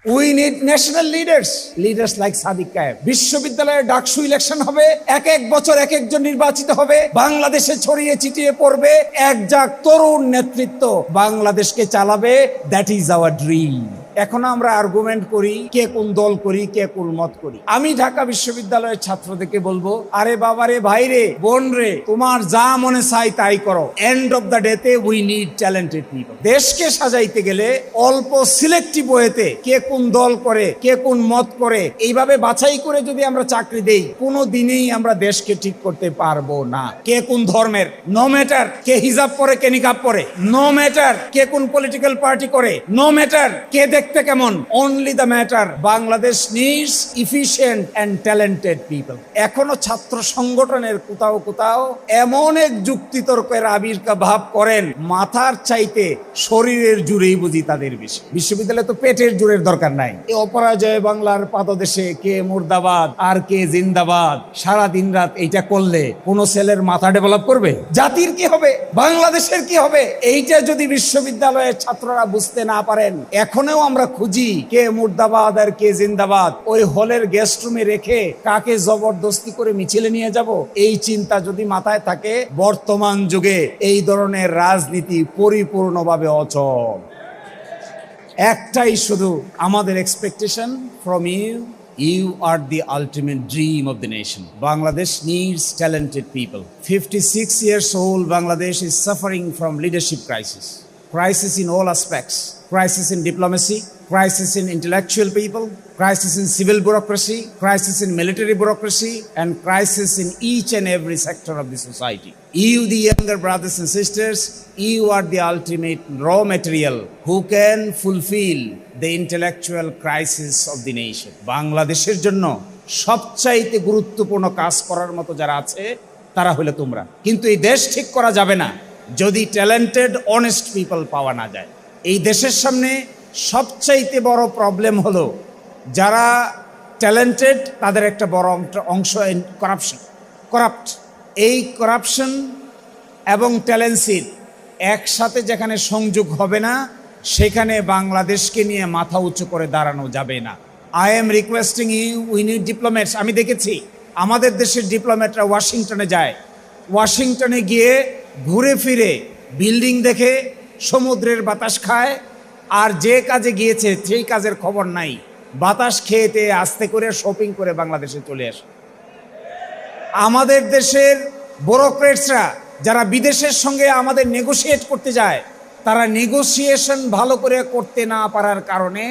We need national leaders like Sadiq Kayem. বিশ্ববিদ্যালয়ে DUCSU election হবে, এক এক বছর এক একজন নির্বাচিত হবে, বাংলাদেশে ছড়িয়ে ছিটিয়ে পড়বে একজাক তরুণ নেতৃত্ব, বাংলাদেশকে চালাবে। That is our dream. এখন আমরা আর্গুমেন্ট করি কে কোন দল করি, কে কোন মত করি। আমি ঢাকা বিশ্ববিদ্যালয়ের ছাত্রদেরকে বলবো, আরে বাবারে, ভাইরে, বোন রে, তোমার যা মনে চাই তাই করো। এন্ড অফ দ্য ডেতে উই নিড ট্যালেন্টেড পিপল। দেশকে সাজাইতে গেলে অল্প সিলেক্টিভ ওয়েতে কে কোন দল করে, কে কোন মত করে, এইভাবে বাছাই করে যদি আমরা চাকরি দেই, কোনো দিনেই আমরা দেশকে ঠিক করতে পারবো না। কে কোন ধর্মের, নো ম্যাটার কে হিজাব পরে, কে নিকাব পরে, নো ম্যাটার কে কোন পলিটিক্যাল পার্টি করে, নো ম্যাটার কে দেখতে কেমন, only the matter Bangladesh needs efficient and talented people. এখনো ছাত্র সংগঠনের কোথাও কোথাও এমন এক যুক্তিতর্কের আবির্ভাব করেন, মাথার চাইতে শরীরের জুড়েই বুঝি তাদের বেশি। বিশ্ববিদ্যালয়ে তো পেটের জোরের দরকার নাই। এই অপরাজয় বাংলার পাদদেশে কে মুর্দাবাদ আর কে জিন্দাবাদ, সারা দিন রাত এইটা করলে কোন ছেলের মাথা ডেভেলপ করবে? জাতির কি হবে, বাংলাদেশের কি হবে? এইটা যদি বিশ্ববিদ্যালয়ের ছাত্ররা বুঝতে না পারেন, এখনো আমরা খুঁজি কে মুর্দাবাদ আর কে জিন্দাবাদ, ওই হলের গেস্ট রুমে রেখে কাকে জবরদস্তি করে মিছিলে নিয়ে যাব, এই চিন্তা যদি মাথায় থাকে, বর্তমান যুগে এই ধরনের রাজনীতি পরিপূর্ণভাবে অচল। একটাই শুধু আমাদের expectation from you, you are the ultimate dream of the nation. Bangladesh needs talented people. 56 years old, Bangladesh is suffering from leadership crisis in all aspects. Crisis in diplomacy, crisis in intellectual people, crisis in civil bureaucracy, crisis in military bureaucracy, and crisis in each and every sector of the society. You, the younger brothers and sisters, you are the ultimate raw material who can fulfill the intellectual crisis of the nation. বাংলাদেশের জন্য সবচাইতে গুরুত্বপূর্ণ কাজ করার মতো যারা আছে তারা হলো তোমরা। কিন্তু এই দেশ ঠিক করা যাবে না যদি ট্যালেন্টেড অনেস্ট পিপল পাওয়া না যায়। এই দেশের সামনে সবচাইতে বড় প্রবলেম হলো যারা ট্যালেন্টেড তাদের একটা বড় অংশ করাপ্ট। এই করাপশন এবং ট্যালেন্সির একসাথে যেখানে সংযোগ হবে না, সেখানে বাংলাদেশকে নিয়ে মাথা উঁচু করে দাঁড়ানো যাবে না। I am requesting you, we need diplomats. আমি দেখেছি আমাদের দেশের ডিপ্লোম্যাটরা ওয়াশিংটনে যায়, ওয়াশিংটনে গিয়ে ঘুরে ফিরে বিল্ডিং দেখে, সমুদ্রের বাতাস খায়, আর যে কাজে গিয়েছে সেই কাজের খবর নাই। বাতাস খেয়েতে আস্তে করে শপিং করে বাংলাদেশে চলে আসে। আমাদের দেশের ব্যুরোক্রেটসরা যারা বিদেশের সঙ্গে আমাদের নেগোশিয়েট করতে যায়, তারা নেগোসিয়েশন ভালো করে করতে না পারার কারণে